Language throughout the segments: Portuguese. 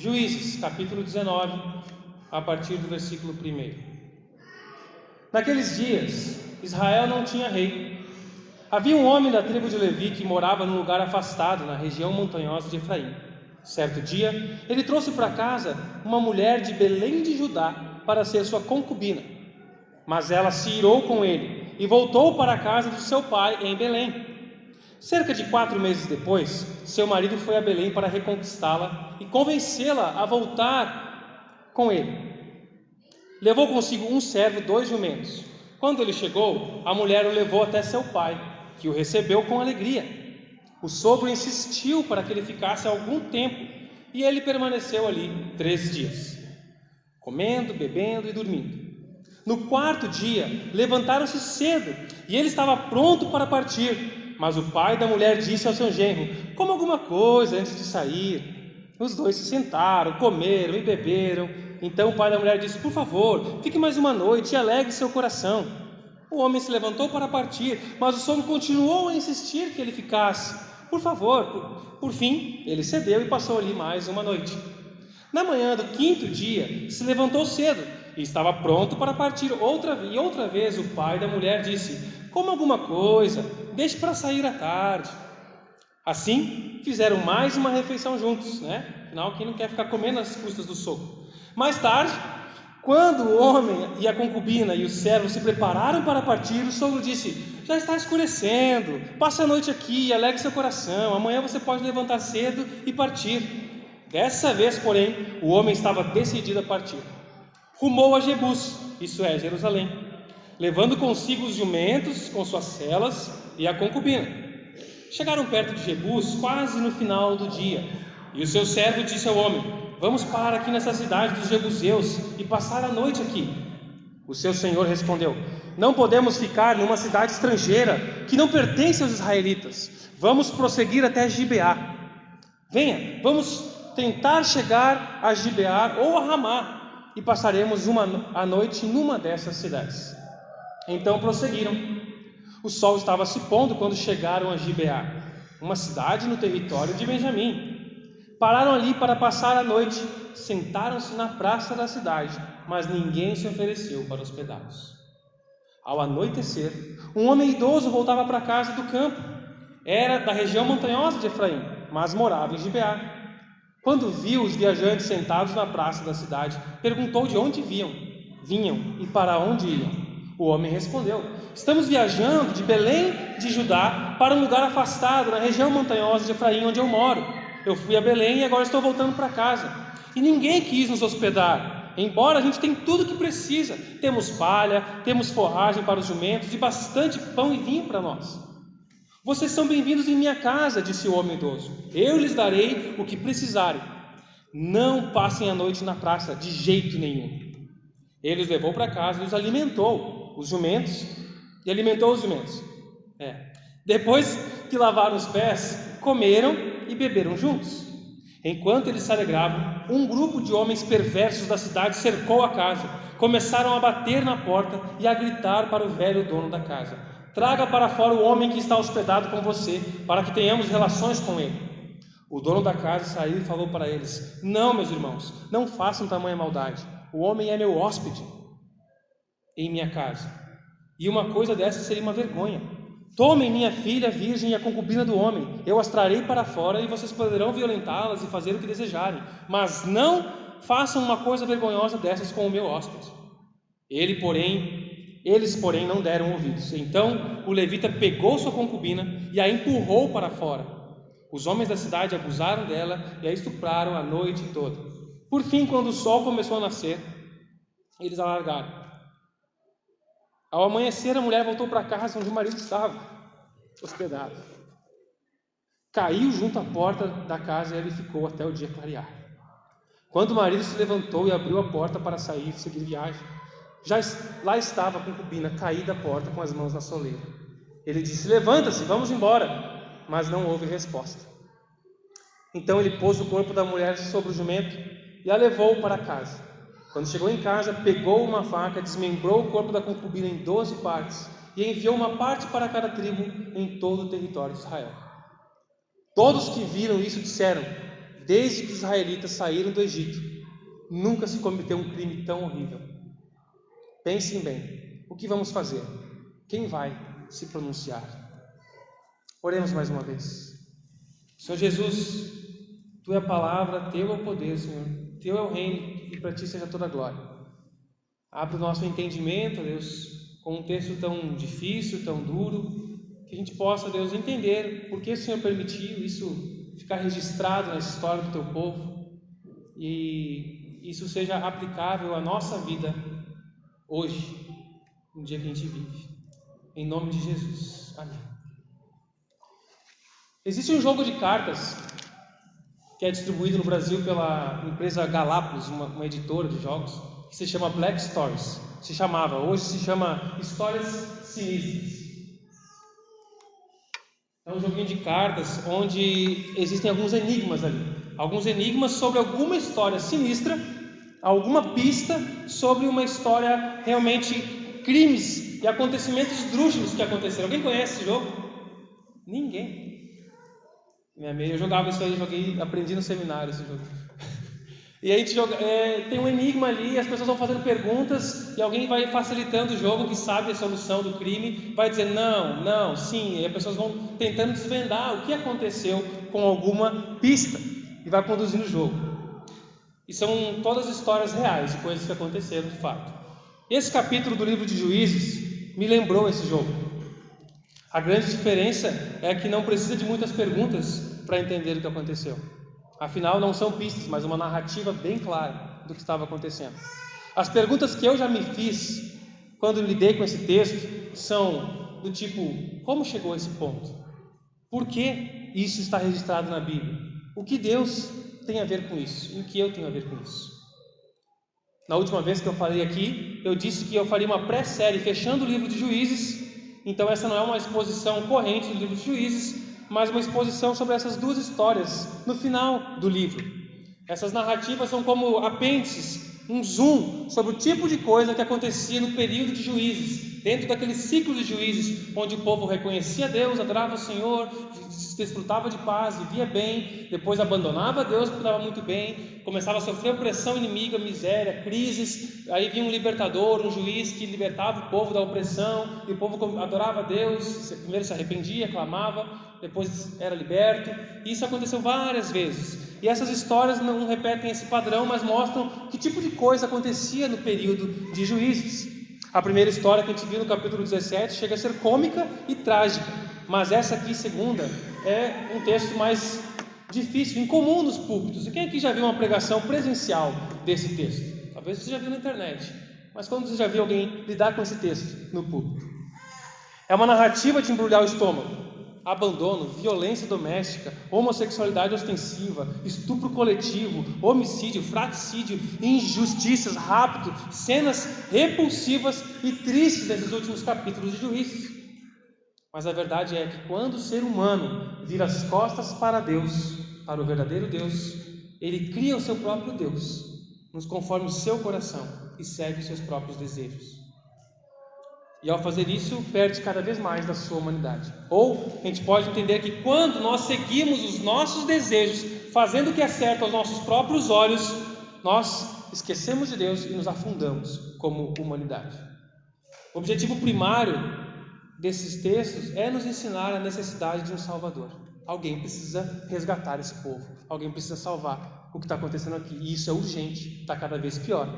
Juízes, capítulo 19, a partir do versículo 1. Naqueles dias, Israel não tinha rei. Havia um homem da tribo de Levi que morava num lugar afastado, na região montanhosa de Efraim. Certo dia, ele trouxe para casa uma mulher de Belém de Judá para ser sua concubina. Mas ela se irou com ele e voltou para a casa do seu pai em Belém. Cerca de 4 meses depois, seu marido foi a Belém para reconquistá-la e convencê-la a voltar com ele. Levou consigo um servo e 2 jumentos. Quando ele chegou, a mulher o levou até seu pai, que o recebeu com alegria. O sogro insistiu para que ele ficasse algum tempo, e ele permaneceu ali 3 dias, comendo, bebendo e dormindo. No 4º dia, levantaram-se cedo, e ele estava pronto para partir. Mas o pai da mulher disse ao seu genro: coma alguma coisa antes de sair. Os 2 se sentaram, comeram e beberam. Então o pai da mulher disse: por favor, fique mais uma noite e alegre seu coração. O homem se levantou para partir, mas o sogro continuou a insistir que ele ficasse. Por favor. Por fim, ele cedeu e passou ali mais uma noite. Na manhã do 5º dia, se levantou cedo e estava pronto para partir outra vez o pai da mulher disse: coma alguma coisa, deixe para sair à tarde. Assim, fizeram mais uma refeição juntos, Afinal, quem não quer ficar comendo às custas do sogro? Mais tarde, quando o homem e a concubina e o servo se prepararam para partir, o sogro disse: já está escurecendo, passe a noite aqui e alegre seu coração, amanhã você pode levantar cedo e partir. Dessa vez, porém, o homem estava decidido a partir. Rumou a Jebus, isso é, Jerusalém, levando consigo os jumentos com suas selas e a concubina. Chegaram perto de Jebus quase no final do dia, e o seu servo disse ao homem: vamos parar aqui nessa cidade dos jebuseus e passar a noite aqui. O seu senhor respondeu: não podemos ficar numa cidade estrangeira que não pertence aos israelitas. Vamos prosseguir até Gibeá. Venha, vamos tentar chegar a Gibeá ou a Ramá e passaremos a noite numa dessas cidades. Então prosseguiram. O sol estava se pondo quando chegaram a Gibeá, uma cidade no território de Benjamim. Pararam ali para passar a noite, sentaram-se na praça da cidade, mas ninguém se ofereceu para hospedá-los. Ao anoitecer, um homem idoso voltava para casa do campo. Era da região montanhosa de Efraim, mas morava em Gibeá. Quando viu os viajantes sentados na praça da cidade, perguntou de onde vinham e para onde iam. O homem respondeu: estamos viajando de Belém de Judá para um lugar afastado na região montanhosa de Efraim, onde eu moro. Eu fui a Belém e agora estou voltando para casa. E ninguém quis nos hospedar, embora a gente tenha tudo o que precisa. Temos palha, temos forragem para os jumentos e bastante pão e vinho para nós. Vocês são bem-vindos em minha casa, disse o homem idoso. Eu lhes darei o que precisarem. Não passem a noite na praça, de jeito nenhum. Ele os levou para casa e os alimentou, os jumentos. Depois que lavaram os pés, comeram e beberam juntos. Enquanto eles se alegravam, um grupo de homens perversos da cidade cercou a casa. Começaram a bater na porta e a gritar para o velho dono da casa: traga para fora o homem que está hospedado com você, para que tenhamos relações com ele. O dono da casa saiu e falou para eles: não, meus irmãos, não façam tamanha maldade. O homem é meu hóspede em minha casa, e uma coisa dessa seria uma vergonha. Tomem minha filha virgem e a concubina do homem, eu as trarei para fora e vocês poderão violentá-las e fazer o que desejarem, mas não façam uma coisa vergonhosa dessas com o meu hóspede. Eles, porém, não deram ouvidos. Então o levita pegou sua concubina e a empurrou para fora. Os homens da cidade abusaram dela e a estupraram a noite toda. Por fim, quando o sol começou a nascer, eles a largaram. Ao amanhecer, a mulher voltou para casa onde o marido estava hospedado. Caiu junto à porta da casa e ali ficou até o dia clarear. Quando o marido se levantou e abriu a porta para sair e seguir viagem, lá estava a concubina caída à porta com as mãos na soleira. Ele disse: levanta-se, vamos embora. Mas não houve resposta. Então ele pôs o corpo da mulher sobre o jumento e a levou para casa. Quando chegou em casa, pegou uma faca, desmembrou o corpo da concubina em 12 partes e enviou uma parte para cada tribo em todo o território de Israel. Todos que viram isso disseram: desde que os israelitas saíram do Egito, nunca se cometeu um crime tão horrível. Pensem bem, o que vamos fazer? Quem vai se pronunciar? Oremos mais uma vez. Senhor Jesus, Tu é a palavra, Teu é o poder, Senhor. Teu é o reino e para Ti seja toda a glória. Abre o nosso entendimento, Deus, com um texto tão difícil, tão duro, que a gente possa, Deus, entender por que o Senhor permitiu isso ficar registrado na história do Teu povo e isso seja aplicável à nossa vida hoje, no dia que a gente vive. Em nome de Jesus. Amém. Existe um jogo de cartas que é distribuído no Brasil pela empresa Galápagos, uma editora de jogos, que se chama Black Stories. Hoje se chama Histórias Sinistras. É um joguinho de cartas onde existem alguns enigmas ali. Alguns enigmas sobre alguma história sinistra, alguma pista sobre uma história realmente, crimes e acontecimentos esdrúxulos que aconteceram. Alguém conhece esse jogo? Ninguém. Eu jogava isso aí, aprendi no seminário esse jogo. E a gente tem um enigma ali, as pessoas vão fazendo perguntas e alguém vai facilitando o jogo, que sabe a solução do crime, vai dizer não, sim, e as pessoas vão tentando desvendar o que aconteceu com alguma pista e vai conduzindo o jogo. E são todas histórias reais, de coisas que aconteceram de fato. Esse capítulo do livro de Juízes me lembrou esse jogo. A grande diferença é que não precisa de muitas perguntas para entender o que aconteceu. Afinal, não são pistas, mas uma narrativa bem clara do que estava acontecendo. As perguntas que eu já me fiz quando lidei com esse texto são do tipo: como chegou a esse ponto? Por que isso está registrado na Bíblia? O que Deus tem a ver com isso? E o que eu tenho a ver com isso? Na última vez que eu falei aqui, eu disse que eu faria uma pré-série fechando o livro de Juízes. Então essa não é uma exposição corrente do livro de Juízes, mas uma exposição sobre essas duas histórias no final do livro. Essas narrativas são como apêndices, um zoom sobre o tipo de coisa que acontecia no período de Juízes, dentro daquele ciclo de Juízes, onde o povo reconhecia Deus, adorava o Senhor, desfrutava de paz, vivia bem, depois abandonava Deus porque estava muito bem, começava a sofrer opressão inimiga, miséria, crises, aí vinha um libertador, um juiz que libertava o povo da opressão, e o povo adorava Deus, primeiro se arrependia, clamava, depois era liberto. Isso aconteceu várias vezes, e essas histórias não repetem esse padrão, mas mostram que tipo de coisa acontecia no período de Juízes. A primeira história que a gente viu no capítulo 17 chega a ser cômica e trágica, mas essa aqui, segunda, é um texto mais difícil, incomum nos púlpitos. E quem aqui já viu uma pregação presencial desse texto? Talvez você já viu na internet, mas quando você já viu alguém lidar com esse texto no púlpito? É uma narrativa de embrulhar o estômago. Abandono, violência doméstica, homossexualidade ostensiva, estupro coletivo, homicídio, fratricídio, injustiças, rapto, cenas repulsivas e tristes nesses últimos capítulos de Juízes. Mas a verdade é que quando o ser humano vira as costas para Deus, para o verdadeiro Deus, ele cria o seu próprio Deus, nos conforme o seu coração e segue os seus próprios desejos. E ao fazer isso, perde cada vez mais da sua humanidade. Ou a gente pode entender que quando nós seguimos os nossos desejos, fazendo o que é certo aos nossos próprios olhos, nós esquecemos de Deus e nos afundamos como humanidade. O objetivo primário desses textos é nos ensinar a necessidade de um Salvador. Alguém precisa resgatar esse povo, alguém precisa salvar o que está acontecendo aqui, e isso é urgente, está cada vez pior.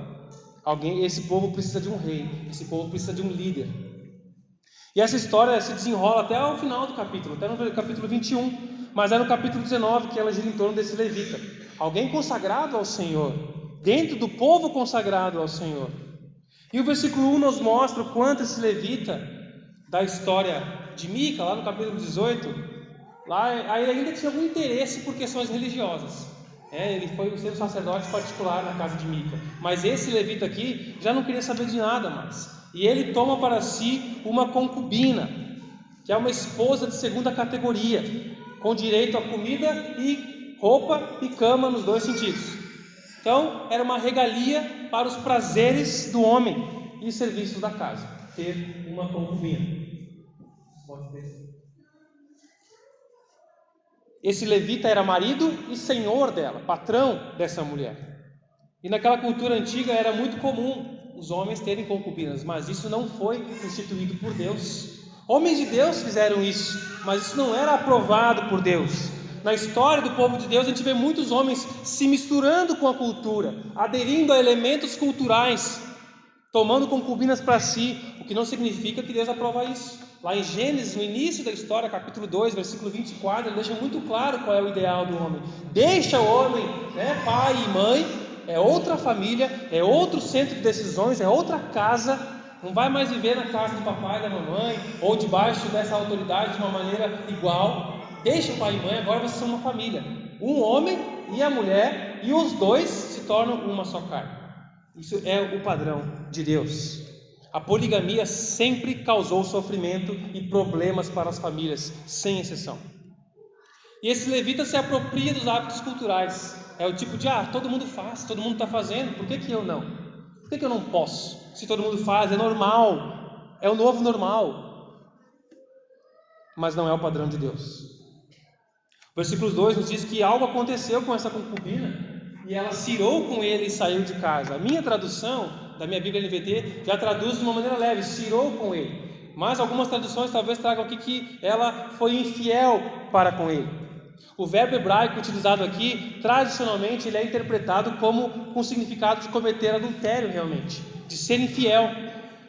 Esse povo precisa de um rei, esse povo precisa de um líder. E essa história se desenrola até o final do capítulo, até no capítulo 21, mas é no capítulo 19 que ela gira em torno desse levita, alguém consagrado ao Senhor, dentro do povo consagrado ao Senhor. E o versículo 1 nos mostra o quanto esse levita, da história de Mica, lá no capítulo 18, lá ele ainda tinha algum interesse por questões religiosas. Ele foi ser um sacerdote particular na casa de Mica, mas esse levita aqui já não queria saber de nada mais, e ele toma para si uma concubina, que é uma esposa de segunda categoria, com direito a comida e roupa e cama nos dois sentidos. Então era uma regalia para os prazeres do homem e serviços da casa, ter uma concubina. Pode ter. Esse levita era marido e senhor dela, patrão dessa mulher. E naquela cultura antiga era muito comum os homens terem concubinas, mas isso não foi instituído por Deus. Homens de Deus fizeram isso, mas isso não era aprovado por Deus. Na história do povo de Deus, a gente vê muitos homens se misturando com a cultura, aderindo a elementos culturais, tomando concubinas para si, o que não significa que Deus aprova isso. Lá em Gênesis, no início da história, capítulo 2, versículo 24, ele deixa muito claro qual é o ideal do homem. Deixa o homem, pai e mãe, é outra família, é outro centro de decisões, é outra casa. Não vai mais viver na casa do papai e da mamãe, ou debaixo dessa autoridade de uma maneira igual. Deixa o pai e mãe, agora vocês são uma família. Um homem e a mulher, e os dois se tornam uma só carne. Isso é o padrão de Deus. A poligamia sempre causou sofrimento e problemas para as famílias, sem exceção. E esse levita se apropria dos hábitos culturais. É o tipo de, todo mundo faz, todo mundo está fazendo, por que eu não? Por que eu não posso? Se todo mundo faz, é normal, é o novo normal. Mas não é o padrão de Deus. O versículo 2 nos diz que algo aconteceu com essa concubina e ela se irou com ele e saiu de casa. A minha tradução, da minha Bíblia NVT, já traduz de uma maneira leve, se irou com ele. Mas algumas traduções talvez tragam aqui que ela foi infiel para com ele. O verbo hebraico utilizado aqui, tradicionalmente, ele é interpretado como com significado de cometer adultério realmente, de ser infiel.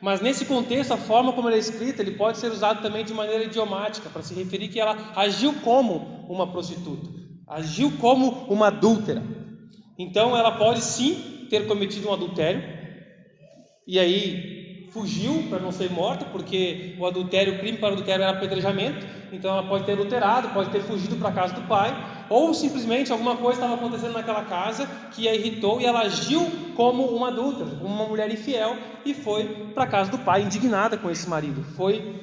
Mas nesse contexto, a forma como ele é escrita, ele pode ser usado também de maneira idiomática, para se referir que ela agiu como uma prostituta, agiu como uma adúltera. Então ela pode sim ter cometido um adultério, e aí fugiu para não ser morta, porque o crime para o adultério era apedrejamento. Então ela pode ter adulterado, pode ter fugido para a casa do pai, ou simplesmente alguma coisa estava acontecendo naquela casa que a irritou e ela agiu como uma adúltera, como uma mulher infiel, e foi para a casa do pai, indignada com esse marido,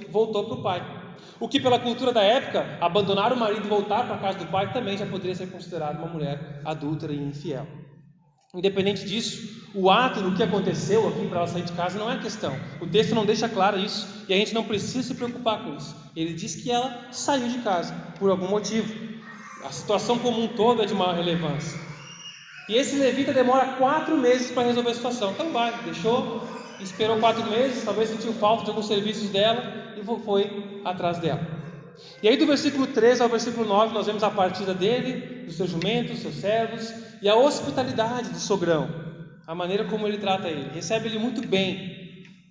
voltou para o pai. O que pela cultura da época, abandonar o marido e voltar para a casa do pai também já poderia ser considerado uma mulher adúltera e infiel. Independente disso, o ato do que aconteceu aqui para ela sair de casa não é a questão. O texto não deixa claro isso e a gente não precisa se preocupar com isso. Ele diz que ela saiu de casa por algum motivo. A situação como um todo é de maior relevância. E esse levita demora 4 meses para resolver a situação. Então esperou 4 meses, talvez sentiu falta de alguns serviços dela e foi atrás dela. E aí do versículo 13 ao versículo 9 nós vemos a partida dele, dos seus jumentos, dos seus servos, e a hospitalidade do sogrão, a maneira como ele trata ele, recebe ele muito bem.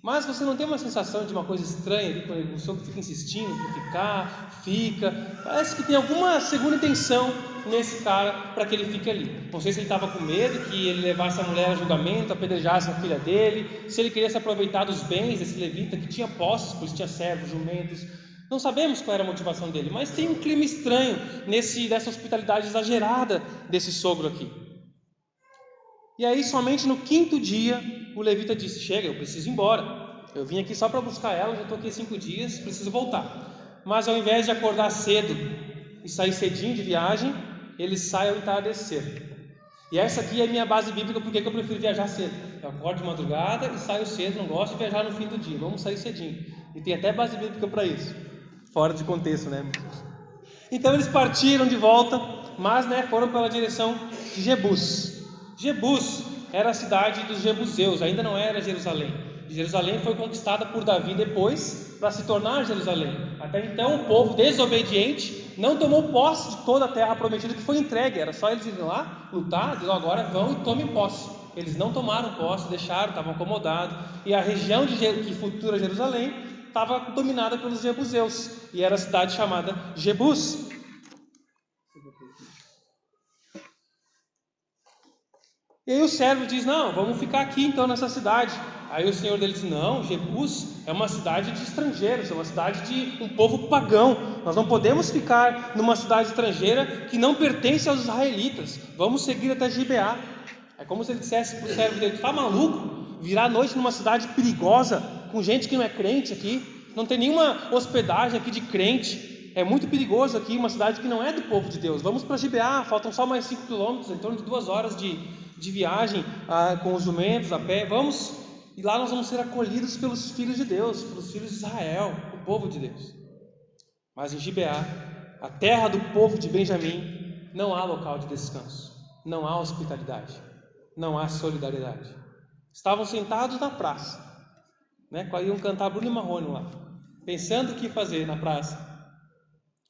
Mas você não tem uma sensação de uma coisa estranha ali, quando o sogro fica insistindo para fica, parece que tem alguma segunda intenção nesse cara para que ele fique ali. Não sei se ele estava com medo que ele levasse a mulher a julgamento, apedrejasse a filha dele, se ele queria se aproveitar dos bens desse levita que tinha posses, pois tinha servos, jumentos. Não sabemos qual era a motivação dele, mas tem um clima estranho dessa hospitalidade exagerada desse sogro aqui. E aí, somente no 5º dia, o levita disse: chega, eu preciso ir embora. Eu vim aqui só para buscar ela, já estou aqui 5 dias, preciso voltar. Mas ao invés de acordar cedo e sair cedinho de viagem, ele sai ao entardecer. E essa aqui é a minha base bíblica, porque eu prefiro viajar cedo. Eu acordo de madrugada e saio cedo, não gosto de viajar no fim do dia, vamos sair cedinho. E tem até base bíblica para isso. Fora de contexto, né? Então eles partiram de volta, mas foram pela direção de Jebus. Jebus era a cidade dos jebuseus, ainda não era Jerusalém. Jerusalém foi conquistada por Davi depois para se tornar Jerusalém. Até então o povo desobediente não tomou posse de toda a terra prometida que foi entregue. Era só eles irem lá, lutar, dizer agora vão e tomem posse. Eles não tomaram posse, deixaram, estavam acomodados. E a região que futura Jerusalém estava dominada pelos jebuseus, e era a cidade chamada Jebus. E aí o servo diz: não, vamos ficar aqui então nessa cidade. Aí o senhor dele diz: não, Jebus é uma cidade de estrangeiros, é uma cidade de um povo pagão, nós não podemos ficar numa cidade estrangeira que não pertence aos israelitas, vamos seguir até Gibeá. É como se ele dissesse para o servo dele: está maluco? Virar à noite numa cidade perigosa, com gente que não é crente aqui, não tem nenhuma hospedagem aqui de crente, é muito perigoso aqui, uma cidade que não é do povo de Deus. Vamos para Gibeá, faltam só mais 5 quilômetros, em torno de 2 horas de viagem com os jumentos, a pé, vamos, e lá nós vamos ser acolhidos pelos filhos de Deus, pelos filhos de Israel, o povo de Deus. Mas em Gibeá a terra do povo de Benjamim, não há local de descanso, não há hospitalidade, não há solidariedade. Estavam sentados na praça, né? Iam cantar Bruno e Marrone lá, pensando o que fazer na praça.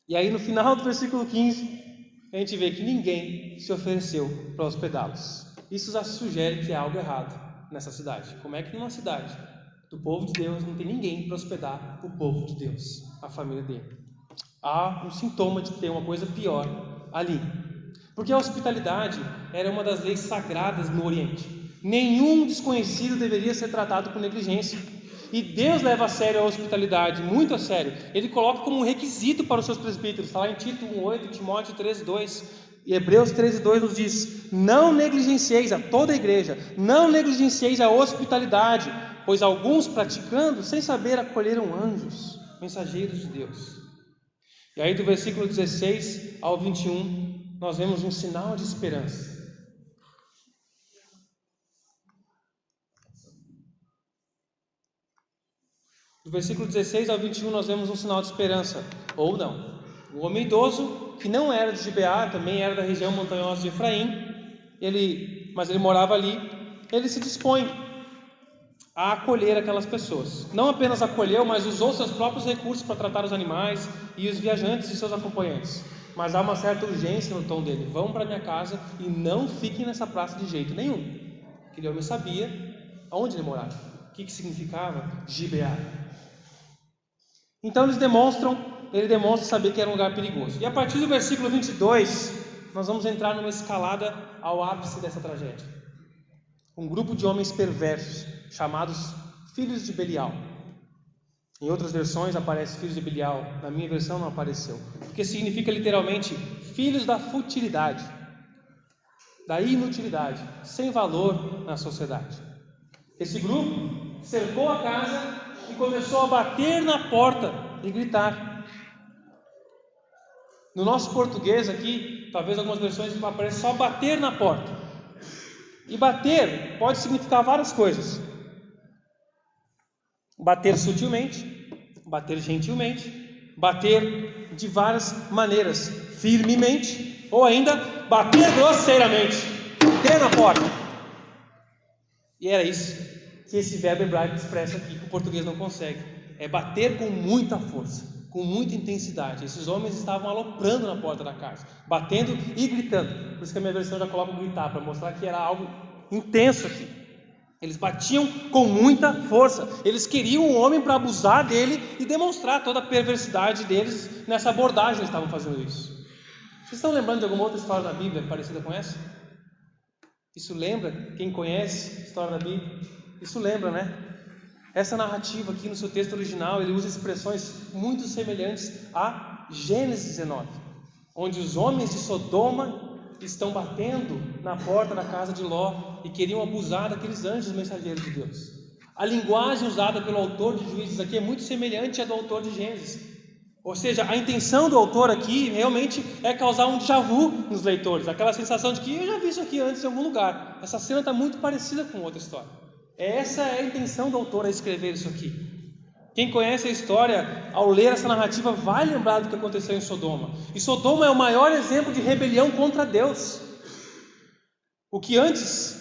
E aí no final do versículo 15, a gente vê que ninguém se ofereceu para hospedá-los. Isso já sugere que há algo errado nessa cidade. Como é que numa cidade do povo de Deus não tem ninguém para hospedar o povo de Deus, a família dele? Há um sintoma de ter uma coisa pior ali. Porque a hospitalidade era uma das leis sagradas no Oriente. Nenhum desconhecido deveria ser tratado com negligência. E Deus leva a sério a hospitalidade, muito a sério. Ele coloca como um requisito para os seus presbíteros. Está lá em Tito 1,8, Timóteo 3,2. E Hebreus 13,2 nos diz: não negligencieis, a toda a igreja, não negligencieis a hospitalidade, pois alguns praticando, sem saber, acolheram anjos, mensageiros de Deus. E aí do versículo 16 ao 21, nós vemos um sinal de esperança. Do versículo 16 ao 21 nós vemos um sinal de esperança, ou não. O homem idoso, que não era de Gibeá, também era da região montanhosa de Efraim, mas ele morava ali, ele se dispõe a acolher aquelas pessoas. Não apenas acolheu, mas usou seus próprios recursos para tratar os animais e os viajantes e seus acompanhantes. Mas há uma certa urgência no tom dele: vão para minha casa e não fiquem nessa praça de jeito nenhum. Aquele homem sabia aonde ele morava, o que significava Gibeá. Então ele demonstra saber que era um lugar perigoso. E a partir do versículo 22, nós vamos entrar numa escalada ao ápice dessa tragédia. Um grupo de homens perversos, chamados filhos de Belial. Em outras versões aparece filhos de Belial, na minha versão não apareceu, porque significa literalmente filhos da futilidade, da inutilidade, sem valor na sociedade. Esse grupo cercou a casa e começou a bater na porta e gritar. No nosso português aqui, talvez algumas versões apareçam só bater na porta. E bater pode significar várias coisas. Bater sutilmente, bater gentilmente, bater de várias maneiras, firmemente, ou ainda bater grosseiramente, bater na porta. E era isso que esse verbo hebraico expressa aqui, que o português não consegue. É bater com muita força, com muita intensidade. Esses homens estavam aloprando na porta da casa, batendo e gritando. Por isso que a minha versão já coloca gritar, para mostrar que era algo intenso aqui. Eles batiam com muita força. Eles queriam um homem para abusar dele e demonstrar toda a perversidade deles nessa abordagem. Eles estavam fazendo isso. Vocês estão lembrando de alguma outra história da Bíblia parecida com essa? Isso lembra? Quem conhece a história da Bíblia? Isso lembra, né? Essa narrativa aqui no seu texto original, ele usa expressões muito semelhantes a Gênesis 19, onde os homens de Sodoma estão batendo na porta da casa de Ló e queriam abusar daqueles anjos mensageiros de Deus. A linguagem usada pelo autor de Juízes aqui é muito semelhante à do autor de Gênesis. Ou seja, a intenção do autor aqui realmente é causar um déjà vu nos leitores, aquela sensação de que eu já vi isso aqui antes em algum lugar. Essa cena está muito parecida com outra história. Essa é a intenção do autor a escrever isso aqui. Quem conhece a história, ao ler essa narrativa, vai lembrar do que aconteceu em Sodoma. E Sodoma é o maior exemplo de rebelião contra Deus.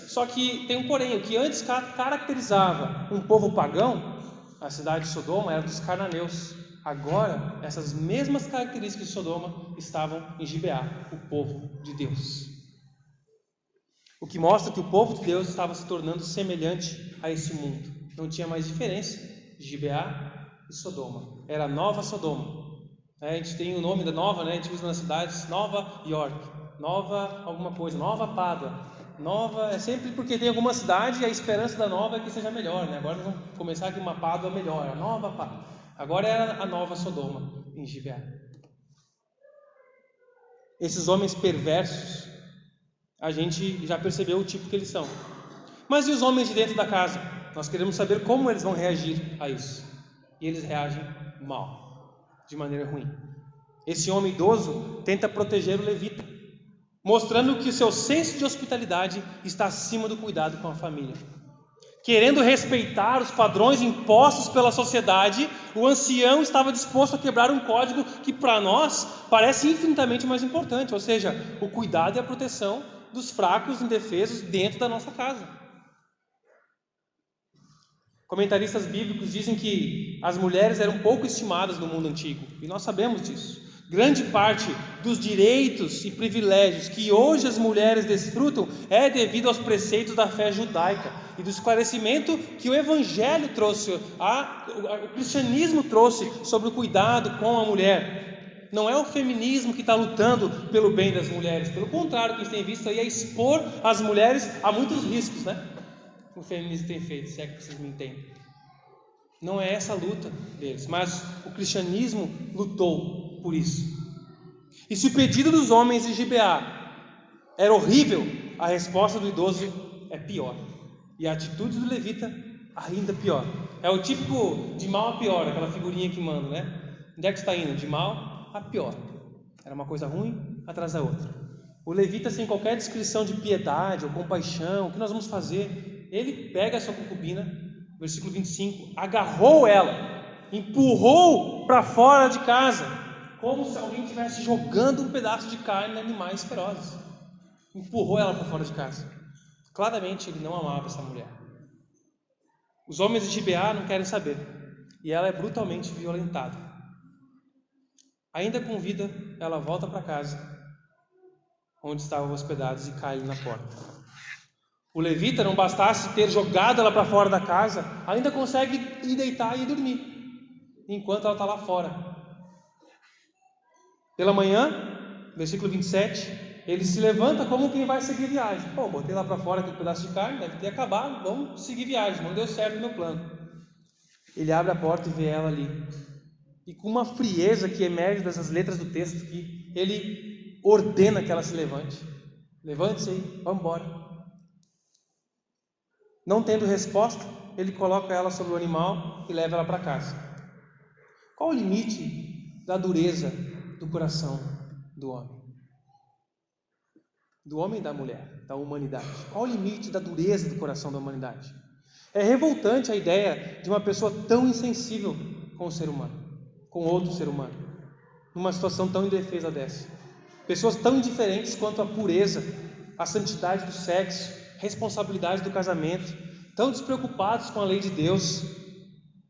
Só que tem um porém, o que antes caracterizava um povo pagão, a cidade de Sodoma era dos cananeus. Agora, essas mesmas características de Sodoma estavam em Gibeá, o povo de Deus. O que mostra que o povo de Deus estava se tornando semelhante a esse mundo. Não tinha mais diferença de Gibeá e Sodoma. Era Nova Sodoma. A gente tem o nome da Nova, a gente usa nas cidades Nova York, Nova alguma coisa, Nova Pádua. Nova é sempre porque tem alguma cidade e a esperança da Nova é que seja melhor, né? Agora nós vamos começar aqui uma Pádua melhor, a Nova Pádua. Agora era a Nova Sodoma em Gibeá. Esses homens perversos, a gente já percebeu o tipo que eles são. Mas e os homens de dentro da casa? Nós queremos saber como eles vão reagir a isso. E eles reagem mal, de maneira ruim. Esse homem idoso tenta proteger o levita, mostrando que o seu senso de hospitalidade está acima do cuidado com a família. Querendo respeitar os padrões impostos pela sociedade, o ancião estava disposto a quebrar um código que para nós parece infinitamente mais importante, ou seja, o cuidado e a proteção dos fracos e indefesos dentro da nossa casa. Comentaristas bíblicos dizem que as mulheres eram pouco estimadas no mundo antigo, e nós sabemos disso. Grande parte dos direitos e privilégios que hoje as mulheres desfrutam é devido aos preceitos da fé judaica e do esclarecimento que o Evangelho trouxe, o cristianismo trouxe sobre o cuidado com a mulher. Não é o feminismo que está lutando pelo bem das mulheres, pelo contrário, o que a gente tem visto aí é expor as mulheres a muitos riscos, né? O feminismo tem feito, se é que vocês me entendem. Não é essa a luta deles, mas o cristianismo lutou por isso. E se o pedido dos homens de Gibeá era horrível, a resposta do idoso é pior. E a atitude do levita ainda pior. É o típico de mal a pior, aquela figurinha que manda, né? Onde é que está indo? De mal a pior. Era uma coisa ruim atrás da outra. O levita, sem qualquer descrição de piedade ou compaixão, o que nós vamos fazer? Ele pega a sua concubina, versículo 25, agarrou ela, empurrou para fora de casa, como se alguém estivesse jogando um pedaço de carne em animais ferozes. Empurrou ela para fora de casa. Claramente ele não amava essa mulher. Os homens de Gibeá não querem saber, e ela é brutalmente violentada. Ainda com vida, ela volta para casa, onde estavam hospedados, e cai na porta. O levita, não bastasse ter jogado ela para fora da casa, ainda consegue ir deitar e dormir, enquanto ela está lá fora. Pela manhã, versículo 27, ele se levanta como quem vai seguir viagem. Pô, botei lá para fora aquele pedaço de carne, deve ter acabado, vamos seguir viagem, não deu certo o meu plano. Ele abre a porta e vê ela ali. E com uma frieza que emerge dessas letras do texto aqui, ele ordena que ela se levante. Levante-se aí, vamos embora. Não tendo resposta, ele coloca ela sobre o animal e leva ela para casa. Qual o limite da dureza do coração do homem? Do homem e da mulher, da humanidade. Qual o limite da dureza do coração da humanidade? É revoltante a ideia de uma pessoa tão insensível com o ser humano, com outro ser humano, numa situação tão indefesa dessa. Pessoas tão indiferentes quanto a pureza, a santidade do sexo, responsabilidade do casamento, tão despreocupados com a lei de Deus,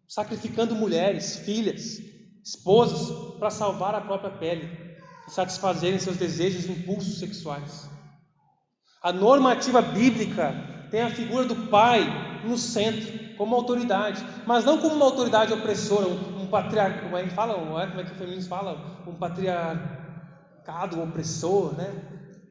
sacrificando mulheres, filhas, esposas para salvar a própria pele e satisfazerem seus desejos e impulsos sexuais. A normativa bíblica tem a figura do pai no centro, como autoridade, mas não como uma autoridade opressora, um patriarcado, como é que o feminismo fala? Um patriarcado opressor, né?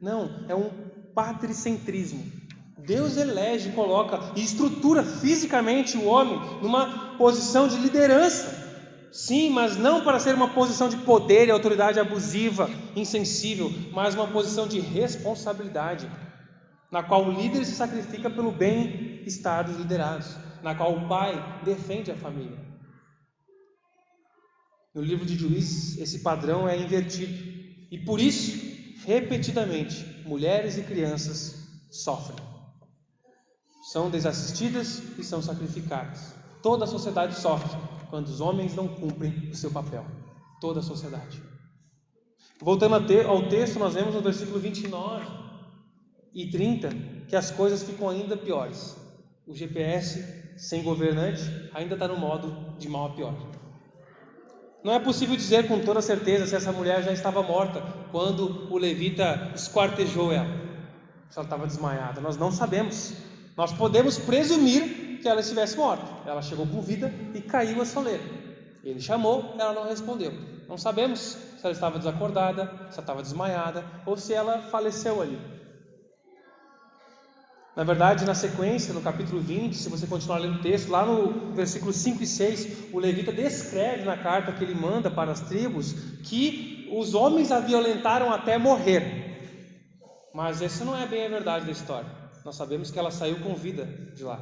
Não, é um patricentrismo. Deus elege, coloca e estrutura fisicamente o homem numa posição de liderança. Sim, mas não para ser uma posição de poder e autoridade abusiva, insensível, mas uma posição de responsabilidade, na qual o líder se sacrifica pelo bem-estar dos liderados, na qual o pai defende a família. No livro de Juízes, esse padrão é invertido, e por isso, repetidamente, mulheres e crianças sofrem. São desassistidas e são sacrificadas. Toda a sociedade sofre quando os homens não cumprem o seu papel. Toda a sociedade. Voltando ao texto, nós vemos no versículo 29 e 30 que as coisas ficam ainda piores. O GPS, sem governante, ainda está no modo de mal a pior. Não é possível dizer com toda certeza se essa mulher já estava morta quando o levita esquartejou ela, se ela estava desmaiada. Nós não sabemos. Nós podemos presumir que ela estivesse morta. Ela chegou com vida e caiu a soleira. Ele chamou, ela não respondeu. Não sabemos se ela estava desacordada, se ela estava desmaiada ou se ela faleceu ali. Na verdade, na sequência, no capítulo 20, se você continuar lendo o texto, lá no versículos 5 e 6, o levita descreve na carta que ele manda para as tribos que os homens a violentaram até morrer. Mas essa não é bem a verdade da história. Nós sabemos que ela saiu com vida de lá.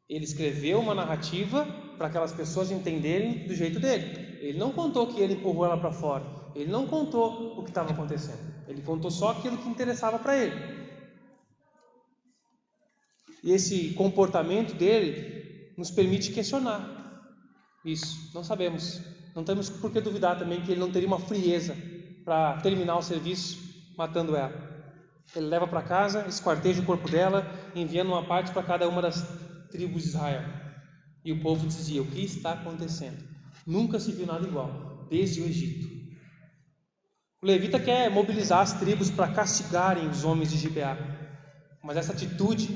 Ele escreveu uma narrativa para aquelas pessoas entenderem do jeito dele. Ele não contou que ele empurrou ela para fora. Ele não contou o que estava acontecendo. Ele contou só aquilo que interessava para ele. esse comportamento dele nos permite questionar isso. Não sabemos. Não temos por que duvidar também que ele não teria uma frieza para terminar o serviço matando ela. Ele leva para casa, esquarteja o corpo dela, enviando uma parte para cada uma das tribos de Israel. E o povo dizia: o que está acontecendo? Nunca se viu nada igual, desde o Egito. O levita quer mobilizar as tribos para castigarem os homens de Gibeá. Mas essa atitude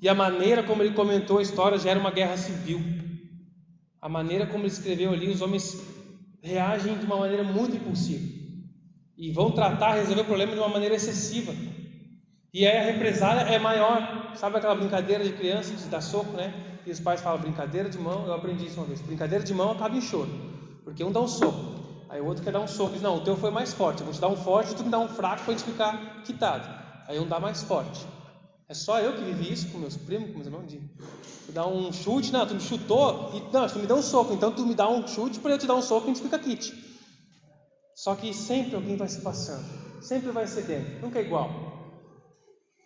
e a maneira como ele comentou a história gera uma guerra civil. A maneira como ele escreveu ali, os homens reagem de uma maneira muito impulsiva e vão resolver o problema de uma maneira excessiva. E aí a represália é maior. Sabe aquela brincadeira de criança de dar soco, né? E os pais falam: brincadeira de mão. Eu aprendi isso uma vez: brincadeira de mão acaba em choro, porque um dá um soco, aí o outro quer dar um soco, diz: não, o teu foi mais forte, eu vou te dar um forte e tu me dá um fraco para a gente ficar quitado. Aí um dá mais forte. É só eu que vivi isso com meus primos, com meus irmãos. Tu dá um chute, não, tu me chutou, e não, tu me deu um soco, então tu me dá um chute para eu te dar um soco e a gente fica quite. Só que sempre alguém vai se passando, sempre vai cedendo, nunca é igual.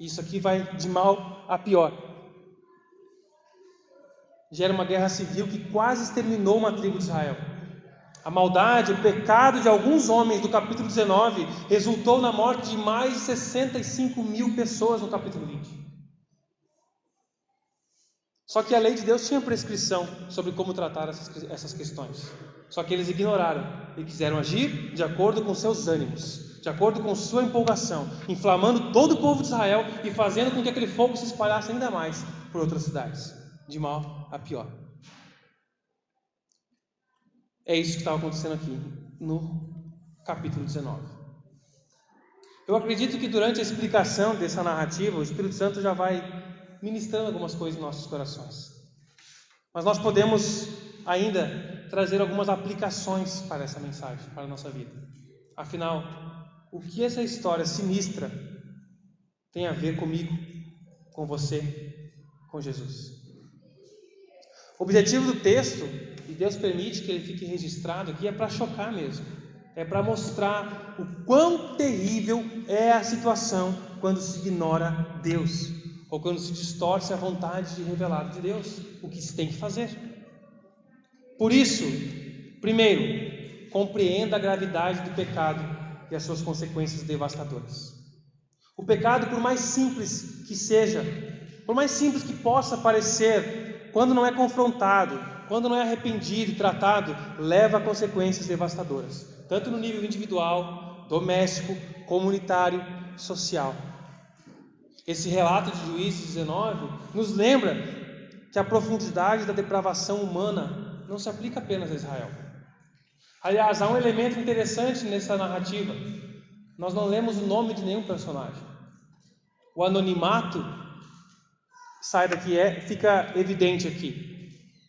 Isso aqui vai de mal a pior. Gera uma guerra civil que quase exterminou uma tribo de Israel. A maldade, o pecado de alguns homens do capítulo 19 resultou na morte de mais de 65 mil pessoas no capítulo 20. Só que a lei de Deus tinha prescrição sobre como tratar essas questões. Só que eles ignoraram e quiseram agir de acordo com seus ânimos, de acordo com sua empolgação, inflamando todo o povo de Israel e fazendo com que aquele fogo se espalhasse ainda mais por outras cidades, de mal a pior. É isso que estava acontecendo aqui no capítulo 19. Eu acredito que durante a explicação dessa narrativa, o Espírito Santo já vai ministrando algumas coisas em nossos corações. Mas nós podemos ainda trazer algumas aplicações para essa mensagem, para a nossa vida. Afinal, o que essa história sinistra tem a ver comigo, com você, com Jesus? O objetivo do texto, e Deus permite que ele fique registrado aqui, é para chocar mesmo. É para mostrar o quão terrível é a situação quando se ignora Deus, ou quando se distorce a vontade revelada de Deus, o que se tem que fazer. Por isso, primeiro, compreenda a gravidade do pecado e as suas consequências devastadoras. O pecado, por mais simples que seja, por mais simples que possa parecer, quando não é confrontado, quando não é arrependido e tratado, leva a consequências devastadoras, tanto no nível individual, doméstico, comunitário, social. Esse relato de Juízes 19 nos lembra que a profundidade da depravação humana não se aplica apenas a Israel. Aliás, há um elemento interessante nessa narrativa: nós não lemos o nome de nenhum personagem. O anonimato sai daqui, fica evidente aqui.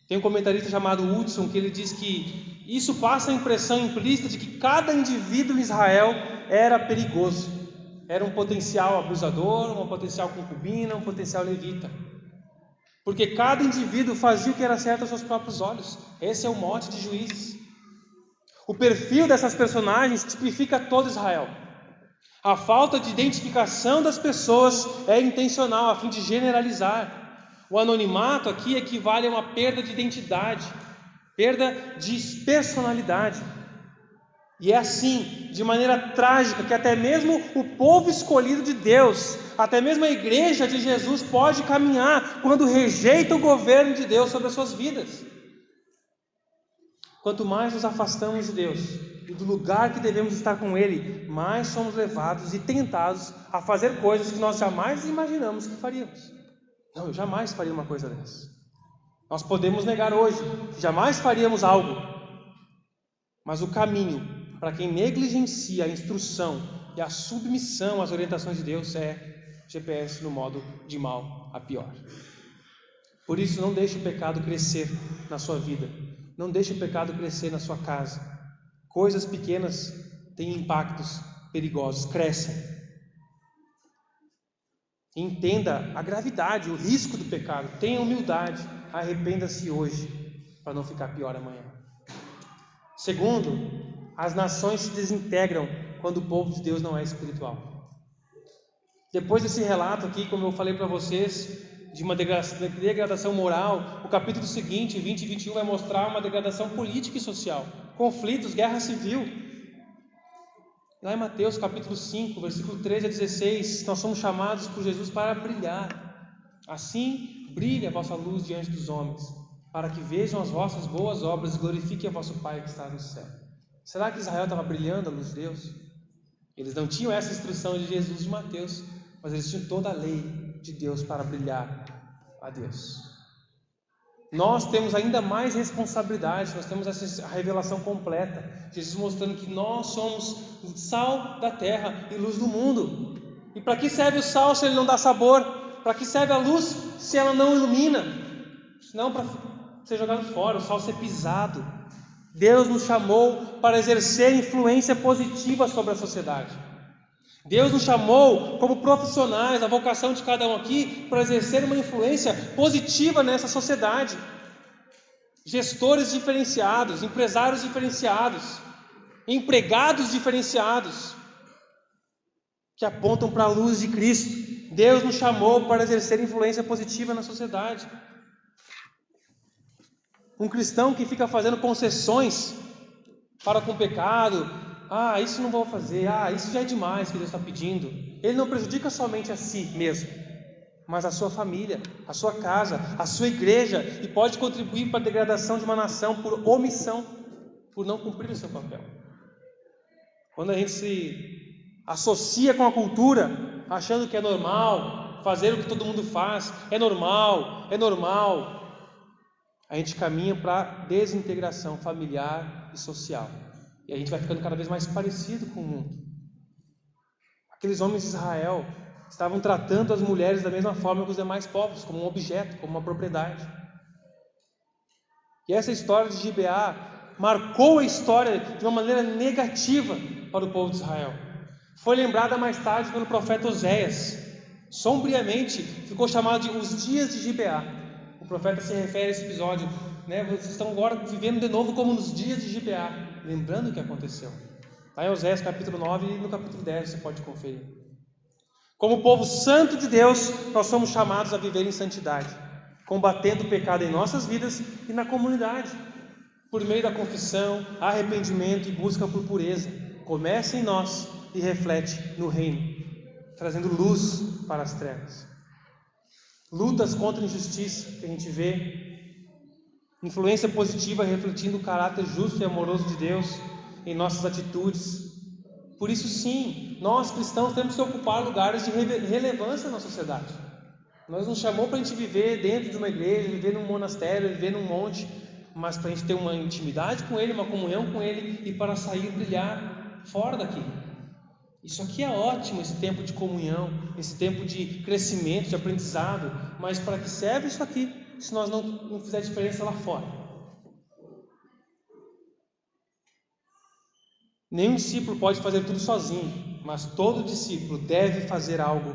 Tem um comentarista chamado Hudson que ele diz que isso passa a impressão implícita de que cada indivíduo em Israel era perigoso. Era um potencial abusador, uma potencial concubina, um potencial levita. Porque cada indivíduo fazia o que era certo aos seus próprios olhos. Esse é o mote de Juízes. O perfil dessas personagens tipifica todo Israel. A falta de identificação das pessoas é intencional, a fim de generalizar. O anonimato aqui equivale a uma perda de identidade, perda de personalidade. E é assim, de maneira trágica, que até mesmo o povo escolhido de Deus, até mesmo a igreja de Jesus pode caminhar quando rejeita o governo de Deus sobre as suas vidas. Quanto mais nos afastamos de Deus e do lugar que devemos estar com Ele, mais somos levados e tentados a fazer coisas que nós jamais imaginamos que faríamos. Não, eu jamais faria uma coisa dessa. Nós podemos negar hoje que jamais faríamos algo, mas o caminho para quem negligencia a instrução e a submissão às orientações de Deus é GPS no modo de mal a pior. Por isso, não deixe o pecado crescer na sua vida. Não deixe o pecado crescer na sua casa. Coisas pequenas têm impactos perigosos, crescem. Entenda a gravidade, o risco do pecado. Tenha humildade, arrependa-se hoje, para não ficar pior amanhã. Segundo, as nações se desintegram quando o povo de Deus não é espiritual. Depois desse relato aqui, como eu falei para vocês, de uma degradação moral, o capítulo seguinte, 20 e 21, vai mostrar uma degradação política e social, conflitos, guerra civil. Lá em Mateus capítulo 5, versículo 13 a 16, nós somos chamados por Jesus para brilhar. Assim, brilhe a vossa luz diante dos homens, para que vejam as vossas boas obras e glorifiquem a vosso Pai que está no céu. Será que Israel estava brilhando a luz de Deus? Eles não tinham essa instrução de Jesus de Mateus, mas eles tinham toda a lei de Deus para brilhar a Deus. Nós temos ainda mais responsabilidade, nós temos essa revelação completa. Jesus mostrando que nós somos sal da terra e luz do mundo. E para que serve o sal se ele não dá sabor? Para que serve a luz se ela não ilumina? Senão para ser jogado fora, o sal ser pisado. Deus nos chamou para exercer influência positiva sobre a sociedade. Deus nos chamou como profissionais, a vocação de cada um aqui, para exercer uma influência positiva nessa sociedade. Gestores diferenciados, empresários diferenciados, empregados diferenciados, que apontam para a luz de Cristo. Deus nos chamou para exercer influência positiva na sociedade. Um cristão que fica fazendo concessões para com o pecado, isso não vou fazer, isso já é demais que Deus está pedindo. Ele não prejudica somente a si mesmo, mas a sua família, a sua casa, a sua igreja, e pode contribuir para a degradação de uma nação por omissão, por não cumprir o seu papel. Quando a gente se associa com a cultura, achando que é normal fazer o que todo mundo faz, é normal, a gente caminha para a desintegração familiar e social. E a gente vai ficando cada vez mais parecido com o mundo. Aqueles homens de Israel estavam tratando as mulheres da mesma forma que os demais povos, como um objeto, como uma propriedade. E essa história de Gibeá marcou a história de uma maneira negativa para o povo de Israel. Foi lembrada mais tarde pelo profeta Oséias. Sombriamente ficou chamado de os dias de Gibeá. O profeta se refere a esse episódio, Vocês estão agora vivendo de novo como nos dias de Gibeá, lembrando o que aconteceu. Lá em Oséias capítulo 9 e no capítulo 10 você pode conferir. Como povo santo de Deus, nós somos chamados a viver em santidade, combatendo o pecado em nossas vidas e na comunidade, por meio da confissão, arrependimento e busca por pureza. Começa em nós e reflete no reino, trazendo luz para as trevas. Lutas contra a injustiça que a gente vê, influência positiva refletindo o caráter justo e amoroso de Deus em nossas atitudes. Por isso sim, nós cristãos temos que ocupar lugares de relevância na sociedade. Nós nos chamou para a gente viver dentro de uma igreja, viver num monastério, viver num monte, mas para a gente ter uma intimidade com Ele, uma comunhão com Ele, e para sair e brilhar fora daqui. Isso aqui é ótimo, esse tempo de comunhão, esse tempo de crescimento, de aprendizado, mas para que serve isso aqui, se nós não fizer diferença lá fora? Nenhum discípulo pode fazer tudo sozinho, mas todo discípulo deve fazer algo.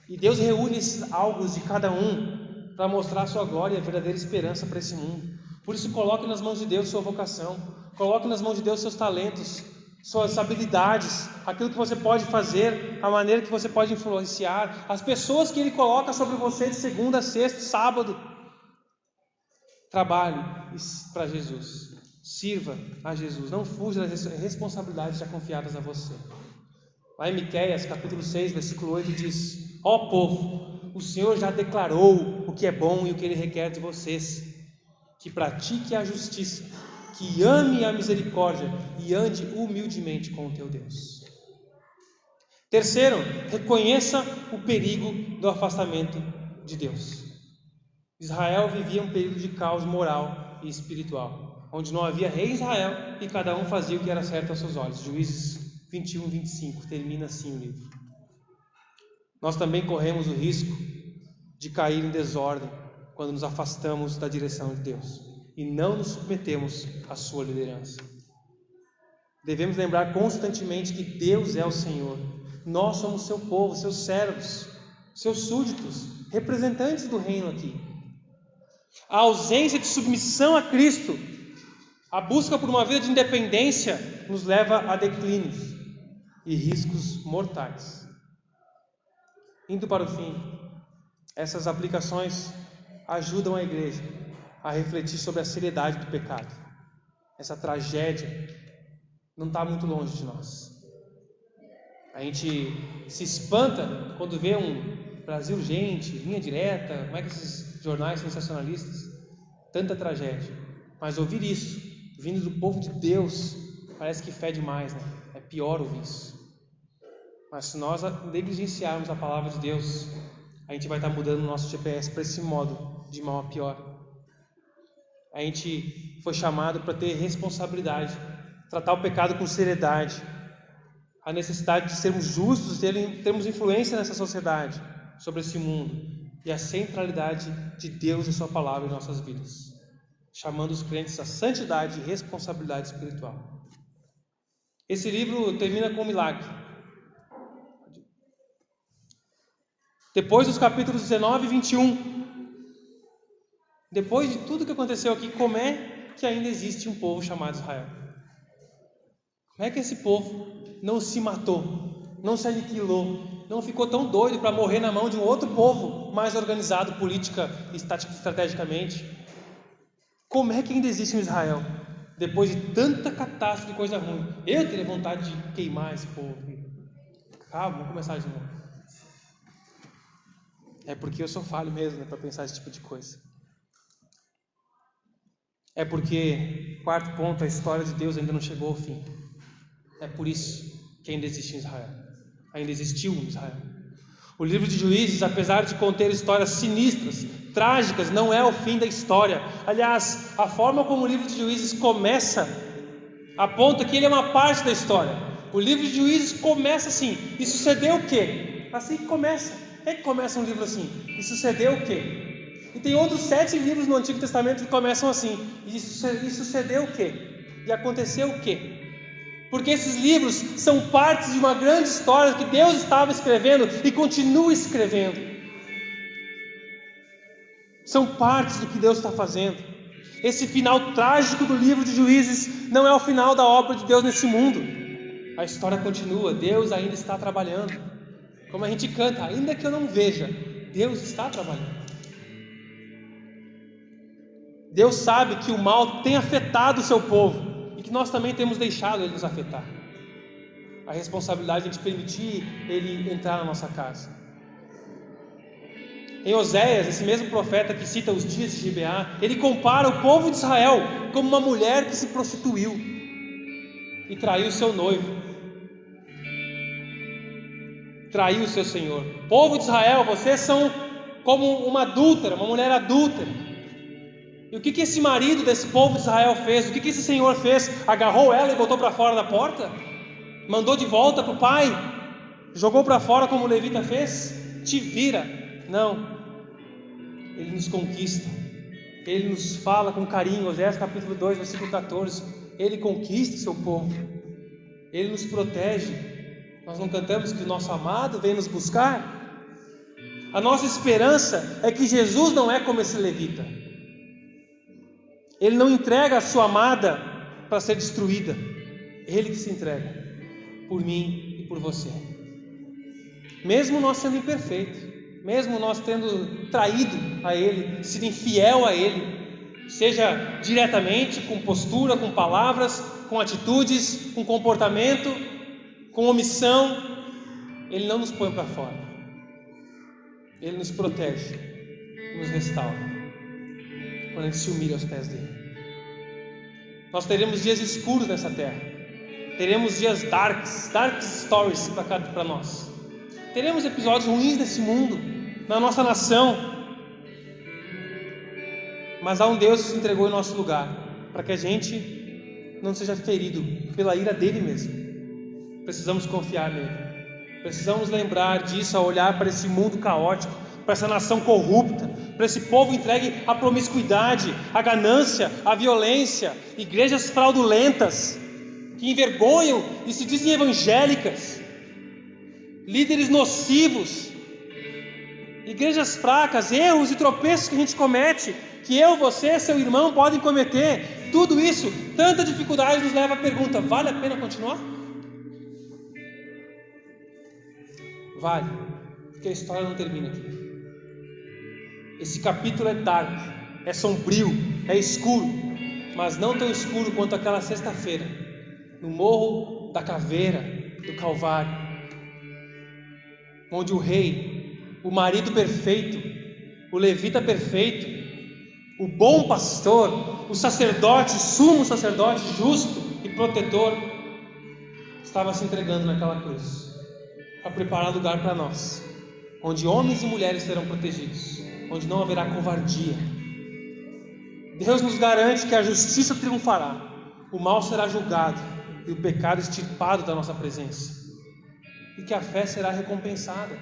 E Deus reúne esses algos de cada um para mostrar a sua glória e a verdadeira esperança para esse mundo. Por isso, coloque nas mãos de Deus sua vocação, coloque nas mãos de Deus seus talentos, suas habilidades, aquilo que você pode fazer, a maneira que você pode influenciar, as pessoas que Ele coloca sobre você de segunda a sexta, sábado. Trabalhe para Jesus, sirva a Jesus, não fuja das responsabilidades já confiadas a você. Lá em Miqueias, capítulo 6, versículo 8 diz: Ó povo, o Senhor já declarou o que é bom e o que Ele requer de vocês, que pratique a justiça, que ame a misericórdia e ande humildemente com o teu Deus. Terceiro, reconheça o perigo do afastamento de Deus. Israel vivia um período de caos moral e espiritual, onde não havia rei em Israel e cada um fazia o que era certo aos seus olhos. Juízes 21, 25, termina assim o livro. Nós também corremos o risco de cair em desordem quando nos afastamos da direção de Deus e não nos submetemos à sua liderança. Devemos lembrar constantemente que Deus é o Senhor. Nós somos seu povo, seus servos, seus súditos, representantes do reino aqui. A ausência de submissão a Cristo, a busca por uma vida de independência, nos leva a declínios e riscos mortais. Indo para o fim, Essas aplicações ajudam a igreja a refletir sobre a seriedade do pecado. Essa tragédia não está muito longe de nós. A gente se espanta quando vê um Brasil Gente, Linha Direta, como é que esses jornais sensacionalistas, tanta tragédia. Mas ouvir isso, vindo do povo de Deus, parece que fede mais, né? É pior ouvir isso. Mas se nós negligenciarmos a palavra de Deus, a gente vai estar mudando o nosso GPS para esse modo, de mal a pior. A gente foi chamado para ter responsabilidade, tratar o pecado com seriedade, a necessidade de sermos justos, termos influência nessa sociedade, sobre esse mundo, e a centralidade de Deus e sua palavra em nossas vidas, chamando os crentes à santidade e responsabilidade espiritual. Esse livro termina com um milagre. Depois dos capítulos 19 e 21, depois de tudo que aconteceu aqui, como é que ainda existe um povo chamado Israel? Como é que esse povo não se matou, não se aniquilou, não ficou tão doido para morrer na mão de um outro povo mais organizado política e estrategicamente? Como é que ainda existe um Israel, depois de tanta catástrofe de coisa ruim? Eu teria vontade de queimar esse povo. Calma, vamos começar de novo. É porque eu sou falho mesmo, né, para pensar esse tipo de coisa. É porque, quarto ponto, a história de Deus ainda não chegou ao fim. É por isso que ainda existe em Israel. Ainda existiu em Israel. O livro de Juízes, apesar de conter histórias sinistras, trágicas, não é o fim da história. Aliás, a forma como o livro de Juízes começa aponta que ele é uma parte da história. O livro de Juízes começa assim: e sucedeu o quê? Assim que começa. É que começa um livro assim: e sucedeu o quê? E tem outros 7 livros no Antigo Testamento que começam assim: e sucedeu o quê? E aconteceu o quê? Porque esses livros são partes de uma grande história que Deus estava escrevendo e continua escrevendo. São partes do que Deus está fazendo. Esse final trágico do livro de Juízes não é o final da obra de Deus nesse mundo. A história continua, Deus ainda está trabalhando. Como a gente canta, ainda que eu não veja, Deus está trabalhando. Deus sabe que o mal tem afetado o seu povo e que nós também temos deixado ele nos afetar. A responsabilidade de permitir ele entrar na nossa casa. Em Oséias, esse mesmo profeta que cita os dias de Gibeá, ele compara o povo de Israel como uma mulher que se prostituiu e traiu seu noivo, traiu o seu senhor. Povo de Israel, vocês são como uma adúltera, uma mulher adúltera. E o que esse marido desse povo de Israel fez? O que esse senhor fez? Agarrou ela e botou para fora da porta? Mandou de volta para o pai? Jogou para fora como o levita fez? Te vira. Não. Ele nos conquista. Ele nos fala com carinho. Oséias capítulo 2, versículo 14. Ele conquista o seu povo. Ele nos protege. Nós não cantamos que o nosso amado vem nos buscar? A nossa esperança é que Jesus não é como esse levita. Ele não entrega a sua amada para ser destruída. Ele que se entrega por mim e por você. Mesmo nós sendo imperfeitos, mesmo nós tendo traído a Ele, sido infiel a Ele, seja diretamente, com postura, com palavras, com atitudes, com comportamento, com omissão, Ele não nos põe para fora. Ele nos protege, nos restaura, quando a gente se humilha aos pés dele. Nós teremos dias escuros nessa terra, teremos dias dark stories para nós, teremos episódios ruins nesse mundo, na nossa nação, mas há um Deus que se entregou em nosso lugar, para que a gente não seja ferido pela ira dele mesmo. Precisamos confiar nele, precisamos lembrar disso ao olhar para esse mundo caótico, para essa nação corrupta, para esse povo entregue à promiscuidade, à ganância, à violência, igrejas fraudulentas, que envergonham e se dizem evangélicas, líderes nocivos, igrejas fracas, erros e tropeços que a gente comete, que eu, você, seu irmão podem cometer. Tudo isso, tanta dificuldade nos leva à pergunta: vale a pena continuar? Vale, porque a história não termina aqui. Esse capítulo é dark, é sombrio, é escuro, mas não tão escuro quanto aquela sexta-feira, no Morro da Caveira do Calvário, onde o rei, o marido perfeito, o levita perfeito, o bom pastor, o sacerdote, sumo sacerdote, justo e protetor, estava se entregando naquela cruz, para preparar lugar para nós, onde homens e mulheres serão protegidos, onde não haverá covardia. Deus nos garante que a justiça triunfará, o mal será julgado e o pecado extirpado da nossa presença, e que a fé será recompensada.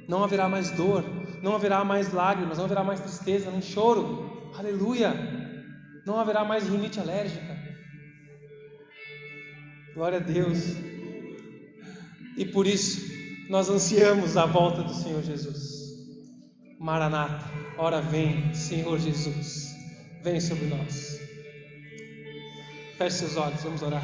Não haverá mais dor, não haverá mais lágrimas, não haverá mais tristeza, nem choro. Aleluia! Não haverá mais rinite alérgica. Glória a Deus. E por isso nós ansiamos a volta do Senhor Jesus. Maranata, ora vem, Senhor Jesus, vem sobre nós. Feche seus olhos, vamos orar.